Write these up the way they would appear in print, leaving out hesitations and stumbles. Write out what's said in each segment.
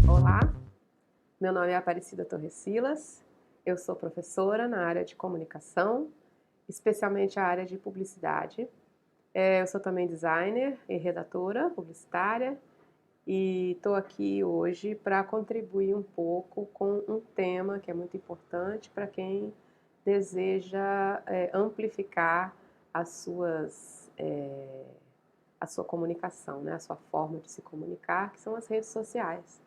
Olá, meu nome é Aparecida Torres Silas, eu sou professora na área de comunicação, especialmente a área de publicidade. Eu sou também designer e redatora publicitária e estou aqui hoje para contribuir um pouco com um tema que é muito importante para quem deseja amplificar a sua comunicação, né? A sua forma de se comunicar, que são as redes sociais.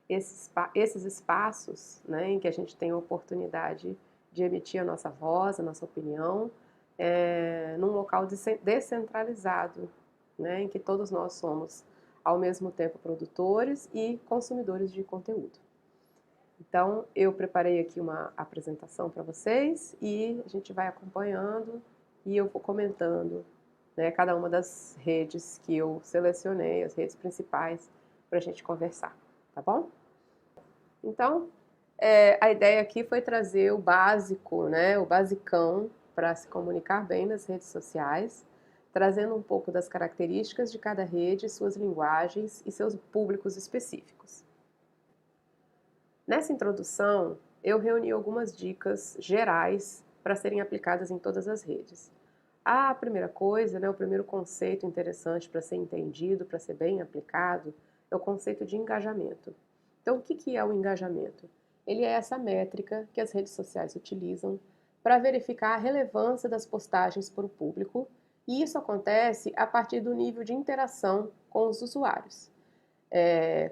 Esses espaços, né, em que a gente tem a oportunidade de emitir a nossa voz, a nossa opinião, num local descentralizado, né, em que todos nós somos, ao mesmo tempo, produtores e consumidores de conteúdo. Então, eu preparei aqui uma apresentação para vocês e a gente vai acompanhando e eu vou comentando, né, cada uma das redes que eu selecionei, as redes principais, para a gente conversar, tá bom? Então, a ideia aqui foi trazer o básico, né, o basicão para se comunicar bem nas redes sociais, trazendo um pouco das características de cada rede, suas linguagens e seus públicos específicos. Nessa introdução, eu reuni algumas dicas gerais para serem aplicadas em todas as redes. A primeira coisa, né, o primeiro conceito interessante para ser entendido, para ser bem aplicado, é o conceito de engajamento. Então, o que é o engajamento? Ele é essa métrica que as redes sociais utilizam para verificar a relevância das postagens para o público, e isso acontece a partir do nível de interação com os usuários.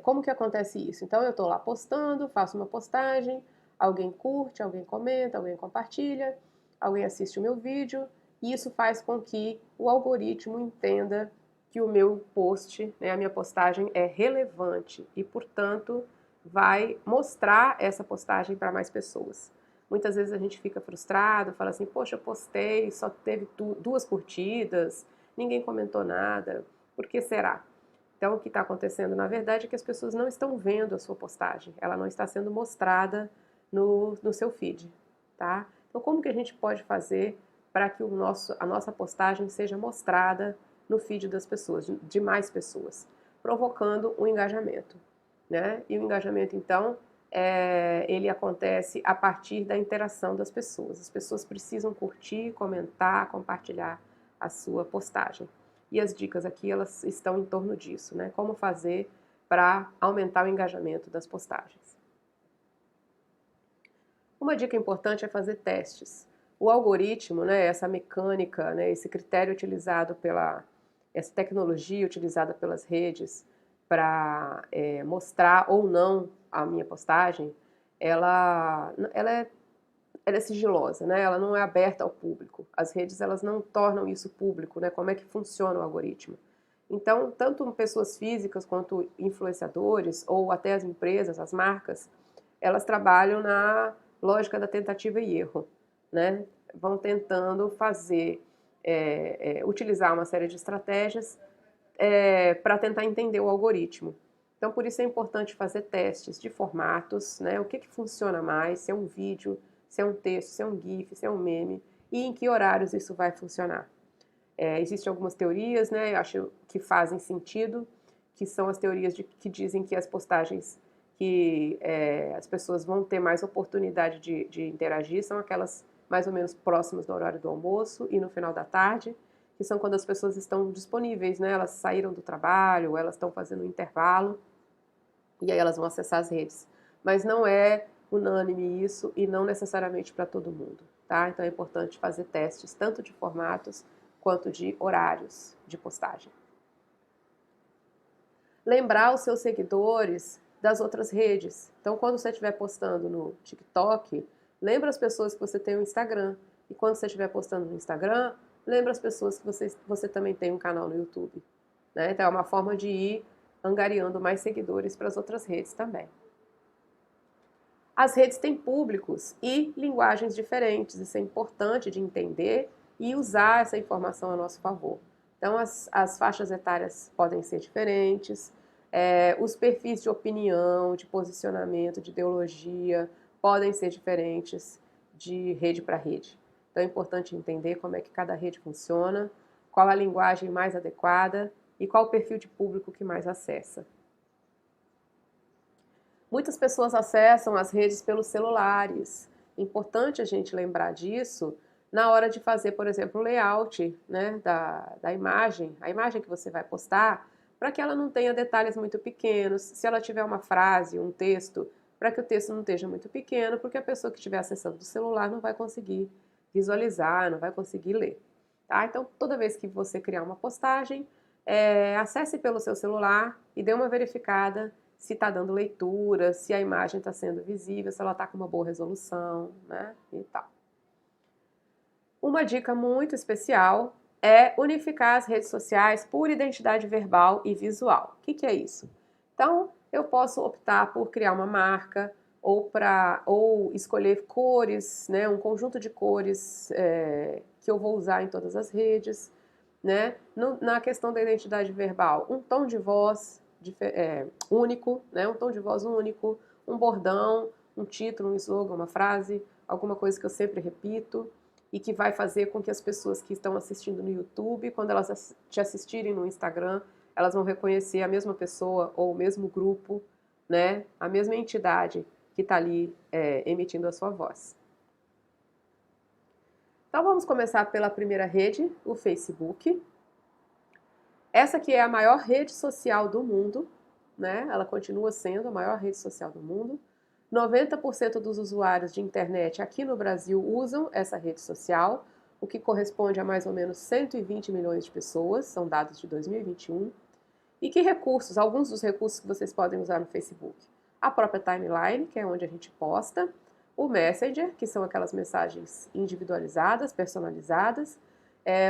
Como que acontece isso? Então, eu estou lá postando, faço uma postagem, alguém curte, alguém comenta, alguém compartilha, alguém assiste o meu vídeo, e isso faz com que o algoritmo entenda que o meu post, né, a minha postagem é relevante e, portanto, vai mostrar essa postagem para mais pessoas. Muitas vezes a gente fica frustrado, fala assim, poxa, eu postei, só teve 2 curtidas, ninguém comentou nada, por que será? Então, o que está acontecendo, na verdade, é que as pessoas não estão vendo a sua postagem, ela não está sendo mostrada no seu feed, tá? Então, como que a gente pode fazer para que a nossa postagem seja mostrada no feed das pessoas, de mais pessoas, provocando um engajamento, né? E o engajamento, então, ele acontece a partir da interação das pessoas. As pessoas precisam curtir, comentar, compartilhar a sua postagem. E as dicas aqui, elas estão em torno disso, né? Como fazer para aumentar o engajamento das postagens. Uma dica importante é fazer testes. O algoritmo, né, essa mecânica, né, esse critério utilizado essa tecnologia utilizada pelas redes para mostrar ou não a minha postagem, ela é sigilosa, né? Ela não é aberta ao público. As redes, elas não tornam isso público, né? Como é que funciona o algoritmo. Então, tanto pessoas físicas quanto influenciadores ou até as empresas, as marcas, elas trabalham na lógica da tentativa e erro, né? Vão tentando utilizar uma série de estratégias para tentar entender o algoritmo. Então, por isso é importante fazer testes de formatos, né? O que funciona mais, se é um vídeo, se é um texto, se é um GIF, se é um meme, e em que horários isso vai funcionar. Existem algumas teorias, né, eu acho que fazem sentido, que são as teorias que dizem que as postagens que as pessoas vão ter mais oportunidade de interagir são aquelas mais ou menos próximas do horário do almoço e no final da tarde, que são quando as pessoas estão disponíveis, né, elas saíram do trabalho, elas estão fazendo um intervalo, e aí elas vão acessar as redes. Mas não é unânime isso e não necessariamente para todo mundo, tá? Então é importante fazer testes tanto de formatos quanto de horários de postagem. Lembrar os seus seguidores das outras redes. Então, quando você estiver postando no TikTok, lembra as pessoas que você tem o Instagram. E quando você estiver postando no Instagram, lembra as pessoas que você também tem um canal no YouTube. Né? Então, é uma forma de ir angariando mais seguidores para as outras redes também. As redes têm públicos e linguagens diferentes, isso é importante de entender e usar essa informação a nosso favor. Então, as faixas etárias podem ser diferentes, os perfis de opinião, de posicionamento, de ideologia podem ser diferentes de rede para rede. Então é importante entender como é que cada rede funciona, qual a linguagem mais adequada e qual o perfil de público que mais acessa. Muitas pessoas acessam as redes pelos celulares. É importante a gente lembrar disso na hora de fazer, por exemplo, o layout, né, da imagem, a imagem que você vai postar, para que ela não tenha detalhes muito pequenos. Se ela tiver uma frase, um texto, para que o texto não esteja muito pequeno, porque a pessoa que estiver acessando do celular não vai conseguir visualizar, não vai conseguir ler. Tá? Então, toda vez que você criar uma postagem, acesse pelo seu celular e dê uma verificada se está dando leitura, se a imagem está sendo visível, se ela está com uma boa resolução, né, e tal. Uma dica muito especial é unificar as redes sociais por identidade verbal e visual. O que é isso? Então, eu posso optar por criar uma marca ou escolher cores, né, um conjunto de cores que eu vou usar em todas as redes, né? Na questão da identidade verbal, um tom de voz único, né? Um tom de voz único, um bordão, um título, um slogan, uma frase, alguma coisa que eu sempre repito e que vai fazer com que as pessoas que estão assistindo no YouTube, quando elas te assistirem no Instagram, elas vão reconhecer a mesma pessoa ou o mesmo grupo, né? A mesma entidade que está ali emitindo a sua voz. Então vamos começar pela primeira rede, o Facebook. Essa aqui é a maior rede social do mundo, né? Ela continua sendo a maior rede social do mundo. 90% dos usuários de internet aqui no Brasil usam essa rede social, o que corresponde a mais ou menos 120 milhões de pessoas, são dados de 2021. E que recursos, alguns dos recursos que vocês podem usar no Facebook? A própria timeline, que é onde a gente posta, o Messenger, que são aquelas mensagens individualizadas, personalizadas,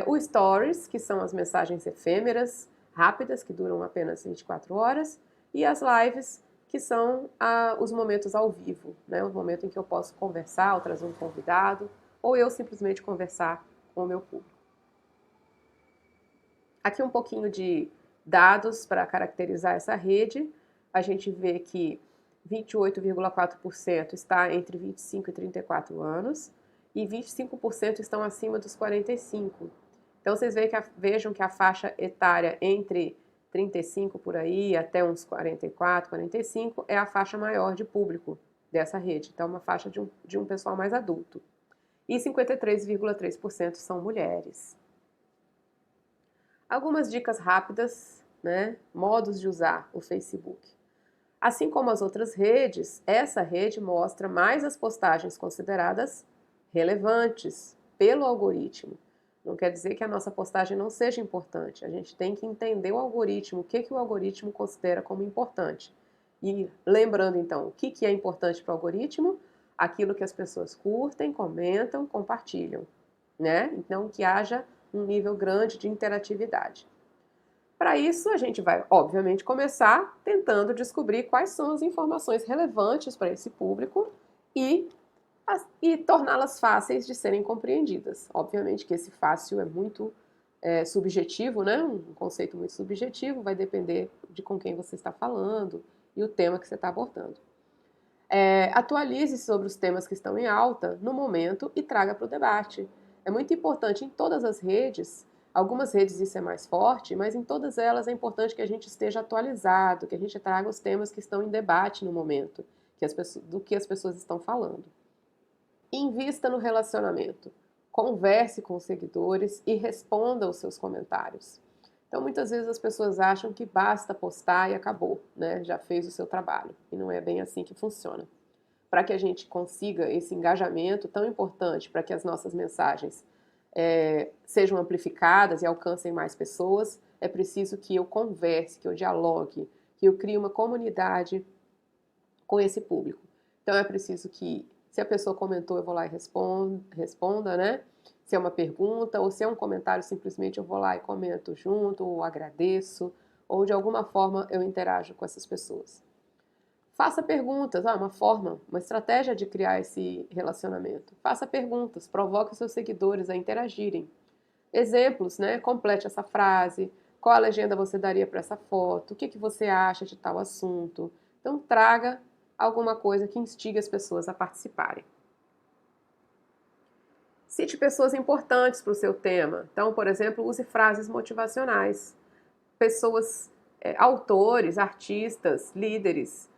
o Stories, que são as mensagens efêmeras, rápidas, que duram apenas 24 horas, e as lives, que são os momentos ao vivo, né? O momento em que eu posso conversar, ou trazer um convidado, ou eu simplesmente conversar com o meu público. Aqui um pouquinho de dados para caracterizar essa rede. A gente vê que 28,4% está entre 25 e 34 anos e 25% estão acima dos 45. Então vocês vejam que a faixa etária entre 35 por aí até uns 44, 45 é a faixa maior de público dessa rede. Então uma faixa de um pessoal mais adulto. E 53,3% são mulheres. Algumas dicas rápidas, né? Modos de usar o Facebook. Assim como as outras redes, essa rede mostra mais as postagens consideradas relevantes pelo algoritmo. Não quer dizer que a nossa postagem não seja importante. A gente tem que entender o algoritmo, o que o algoritmo considera como importante. E lembrando então, o que é importante para o algoritmo? Aquilo que as pessoas curtem, comentam, compartilham, né? Então que haja um nível grande de interatividade. Para isso, a gente vai, obviamente, começar tentando descobrir quais são as informações relevantes para esse público e torná-las fáceis de serem compreendidas. Obviamente que esse fácil é muito subjetivo, né? Um conceito muito subjetivo, vai depender de com quem você está falando e o tema que você está abordando. Atualize sobre os temas que estão em alta no momento e traga para o debate. É muito importante em todas as redes, algumas redes isso é mais forte, mas em todas elas é importante que a gente esteja atualizado, que a gente traga os temas que estão em debate no momento, do que as pessoas estão falando. Invista no relacionamento. Converse com os seguidores e responda os seus comentários. Então, muitas vezes as pessoas acham que basta postar e acabou, né? Já fez o seu trabalho. E não é bem assim que funciona. Para que a gente consiga esse engajamento tão importante, para que as nossas mensagens sejam amplificadas e alcancem mais pessoas, é preciso que eu converse, que eu dialogue, que eu crie uma comunidade com esse público. Então, é preciso que, se a pessoa comentou, eu vou lá e responda, né? Se é uma pergunta ou se é um comentário, simplesmente eu vou lá e comento junto, ou agradeço, ou de alguma forma eu interajo com essas pessoas. Faça perguntas, uma estratégia de criar esse relacionamento. Faça perguntas, provoque os seus seguidores a interagirem. Exemplos, né? Complete essa frase, qual a legenda você daria para essa foto, o que você acha de tal assunto. Então, traga alguma coisa que instigue as pessoas a participarem. Cite pessoas importantes para o seu tema. Então, por exemplo, use frases motivacionais. Pessoas, autores, artistas, líderes,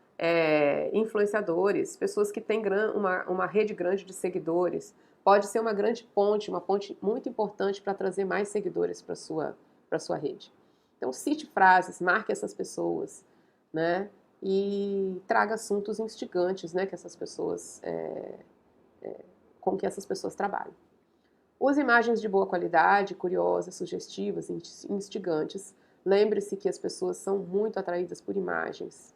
influenciadores, pessoas que têm uma rede grande de seguidores. Pode ser uma ponte muito importante para trazer mais seguidores para sua rede. Então, cite frases, marque essas pessoas, né? E traga assuntos instigantes, né? Que essas pessoas, com que essas pessoas trabalham. Use imagens de boa qualidade, curiosas, sugestivas, instigantes. Lembre-se que as pessoas são muito atraídas por imagens.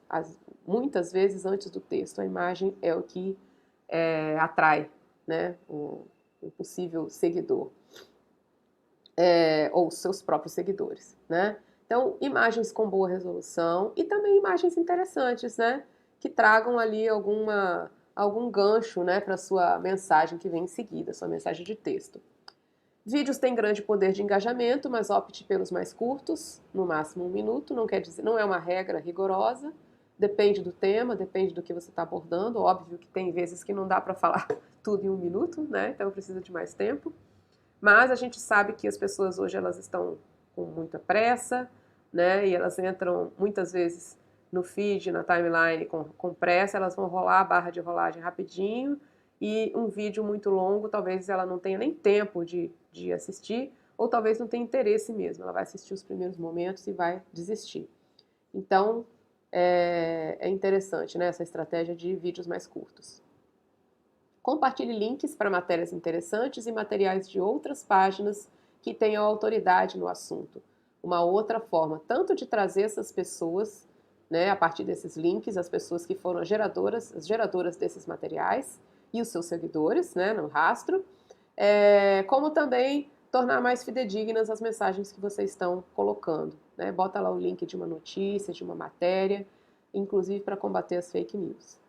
Muitas vezes, antes do texto, a imagem é o que atrai, né, o possível seguidor, ou os seus próprios seguidores, né? Então, imagens com boa resolução e também imagens interessantes, né, que tragam ali algum gancho, né, para a sua mensagem que vem em seguida, sua mensagem de texto. Vídeos têm grande poder de engajamento, mas opte pelos mais curtos, no máximo 1 minuto. Não quer dizer, não é uma regra rigorosa. Depende do tema, depende do que você está abordando. Óbvio que tem vezes que não dá para falar tudo em 1 minuto, né? Então precisa de mais tempo. Mas a gente sabe que as pessoas hoje elas estão com muita pressa, né? E elas entram muitas vezes no feed, na timeline com pressa. Elas vão rolar a barra de rolagem rapidinho. E um vídeo muito longo, talvez ela não tenha nem tempo de assistir, ou talvez não tenha interesse mesmo. Ela vai assistir os primeiros momentos e vai desistir. Então, é interessante, né, essa estratégia de vídeos mais curtos. Compartilhe links para matérias interessantes e materiais de outras páginas que tenham autoridade no assunto. Uma outra forma, tanto de trazer essas pessoas, né, a partir desses links, as pessoas que foram as geradoras desses materiais, e os seus seguidores, né, no rastro, como também tornar mais fidedignas as mensagens que vocês estão colocando, né? Bota lá o link de uma notícia, de uma matéria, inclusive para combater as fake news.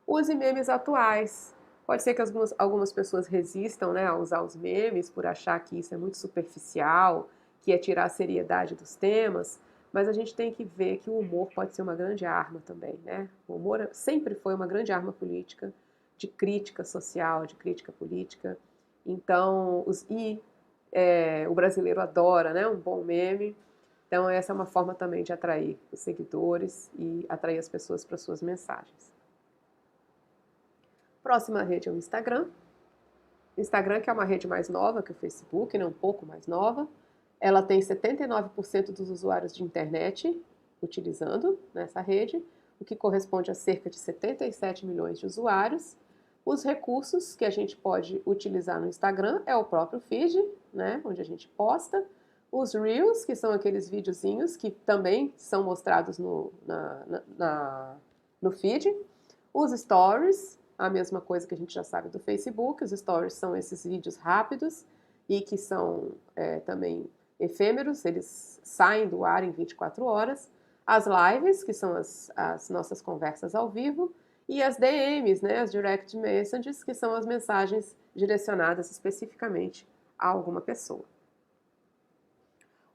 Use memes atuais. Pode ser que algumas pessoas resistam, né, a usar os memes por achar que isso é muito superficial, que é tirar a seriedade dos temas, mas a gente tem que ver que o humor pode ser uma grande arma também, né? O humor sempre foi uma grande arma política, de crítica social, de crítica política. Então, o brasileiro adora, né, um bom meme. Então, essa é uma forma também de atrair os seguidores e atrair as pessoas para suas mensagens. Próxima rede é o Instagram. Instagram, que é uma rede mais nova que o Facebook, né, um pouco mais nova. Ela tem 79% dos usuários de internet utilizando nessa rede, o que corresponde a cerca de 77 milhões de usuários. Os recursos que a gente pode utilizar no Instagram é o próprio feed, né, onde a gente posta. Os Reels, que são aqueles videozinhos que também são mostrados no feed. Os Stories, a mesma coisa que a gente já sabe do Facebook. Os Stories são esses vídeos rápidos e que são também efêmeros, eles saem do ar em 24 horas. As lives, que são as nossas conversas ao vivo, e as DMs, né, as Direct Messages, que são as mensagens direcionadas especificamente a alguma pessoa.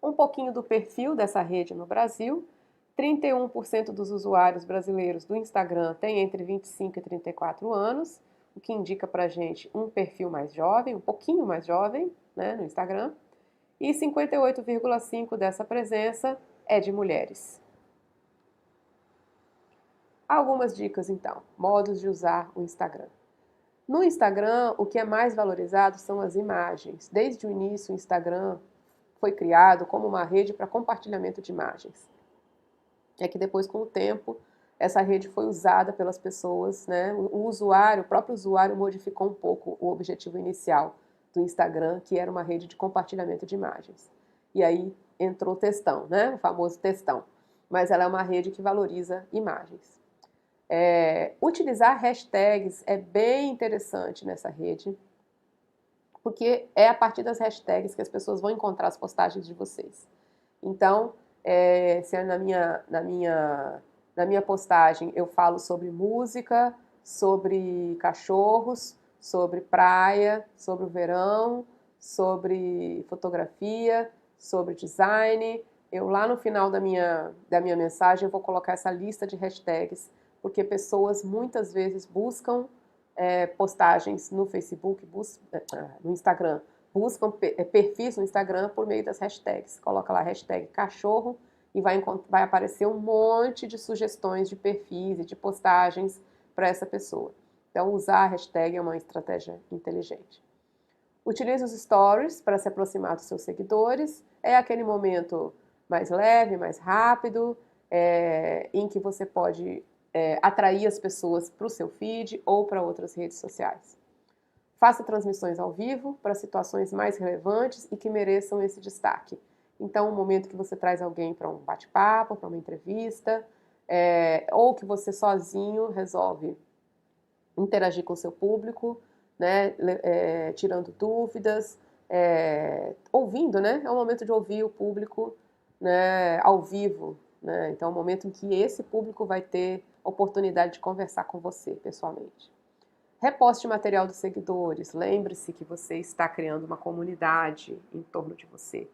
Um pouquinho do perfil dessa rede no Brasil. 31% dos usuários brasileiros do Instagram têm entre 25 e 34 anos, o que indica pra gente um perfil mais jovem, um pouquinho mais jovem, né, no Instagram. E 58,5% dessa presença é de mulheres. Algumas dicas, então. Modos de usar o Instagram. No Instagram, o que é mais valorizado são as imagens. Desde o início, o Instagram foi criado como uma rede para compartilhamento de imagens. É que depois, com o tempo, essa rede foi usada pelas pessoas, né? O próprio usuário modificou um pouco o objetivo inicial do Instagram, que era uma rede de compartilhamento de imagens. E aí entrou o textão, né? O famoso textão. Mas ela é uma rede que valoriza imagens. Utilizar hashtags é bem interessante nessa rede, porque é a partir das hashtags que as pessoas vão encontrar as postagens de vocês. Então, se na minha postagem eu falo sobre música, sobre cachorros, sobre praia, sobre o verão, sobre fotografia, sobre design, eu lá no final da minha mensagem eu vou colocar essa lista de hashtags, porque pessoas muitas vezes buscam postagens no Facebook, no Instagram, buscam perfis no Instagram por meio das hashtags. Coloca lá hashtag cachorro e vai aparecer um monte de sugestões de perfis e de postagens para essa pessoa. Então, usar a hashtag é uma estratégia inteligente. Utilize os stories para se aproximar dos seus seguidores. É aquele momento mais leve, mais rápido, em que você pode atrair as pessoas para o seu feed ou para outras redes sociais. Faça transmissões ao vivo para situações mais relevantes e que mereçam esse destaque. Então, o momento que você traz alguém para um bate-papo, para uma entrevista, ou que você sozinho resolve interagir com o seu público, né, tirando dúvidas, ouvindo, né? É o momento de ouvir o público, né, ao vivo, né? Então é o momento em que esse público vai ter oportunidade de conversar com você pessoalmente. Reposte material dos seguidores. Lembre-se que você está criando uma comunidade em torno de você.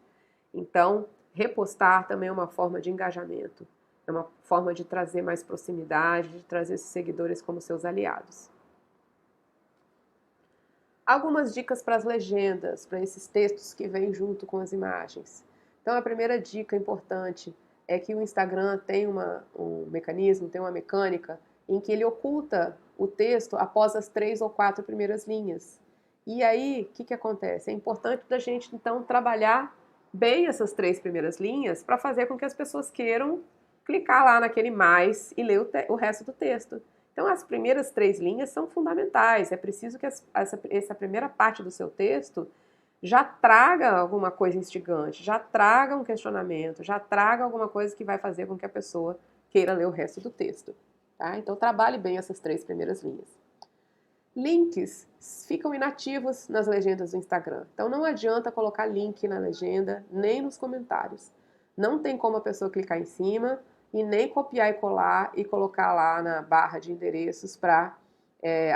Então, repostar também é uma forma de engajamento. É uma forma de trazer mais proximidade, de trazer esses seguidores como seus aliados. Algumas dicas para as legendas, para esses textos que vêm junto com as imagens. Então, a primeira dica importante é que o Instagram tem um mecanismo, tem uma mecânica em que ele oculta o texto após as 3 ou 4 primeiras linhas. E aí, o que acontece? É importante da gente, então, trabalhar bem essas 3 primeiras linhas para fazer com que as pessoas queiram clicar lá naquele mais e ler o resto do texto. Então, as primeiras 3 linhas são fundamentais. É preciso que essa primeira parte do seu texto já traga alguma coisa instigante, já traga um questionamento, já traga alguma coisa que vai fazer com que a pessoa queira ler o resto do texto. Tá? Então, trabalhe bem essas 3 primeiras linhas. Links ficam inativos nas legendas do Instagram. Então, não adianta colocar link na legenda, nem nos comentários. Não tem como a pessoa clicar em cima e nem copiar e colar e colocar lá na barra de endereços para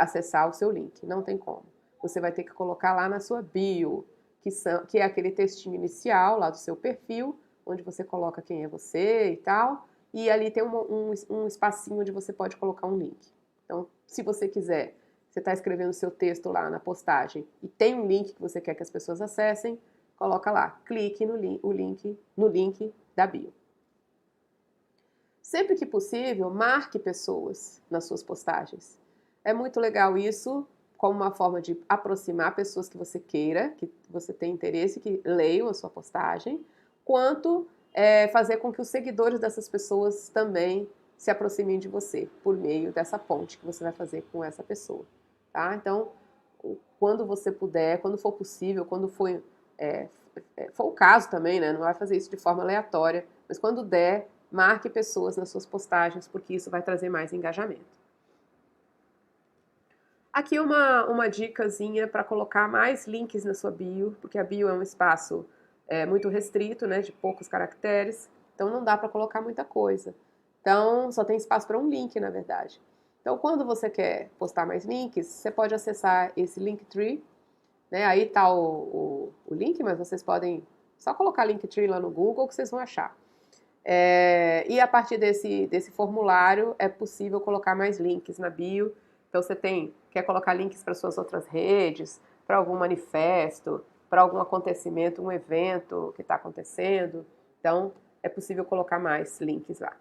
acessar o seu link. Não tem como. Você vai ter que colocar lá na sua bio, que é aquele textinho inicial lá do seu perfil, onde você coloca quem é você e tal, e ali tem um espacinho onde você pode colocar um link. Então, se você quiser, você está escrevendo o seu texto lá na postagem e tem um link que você quer que as pessoas acessem, coloca lá, clique no link da bio. Sempre que possível, marque pessoas nas suas postagens. É muito legal isso, como uma forma de aproximar pessoas que você queira, que você tem interesse, que leiam a sua postagem, quanto fazer com que os seguidores dessas pessoas também se aproximem de você, por meio dessa ponte que você vai fazer com essa pessoa. Tá? Então, quando você puder, quando for possível, quando for o caso também, né? Não vai fazer isso de forma aleatória, mas quando der, marque pessoas nas suas postagens, porque isso vai trazer mais engajamento. Aqui uma dicasinha para colocar mais links na sua bio, porque a bio é um espaço muito restrito, né, de poucos caracteres, então não dá para colocar muita coisa. Então, só tem espaço para um link, na verdade. Então, quando você quer postar mais links, você pode acessar esse Linktree, né? Aí está o link, mas vocês podem só colocar Linktree lá no Google que vocês vão achar. E a partir desse formulário é possível colocar mais links na bio. Então, você quer colocar links para suas outras redes, para algum manifesto, para algum acontecimento, um evento que está acontecendo. Então, é possível colocar mais links lá.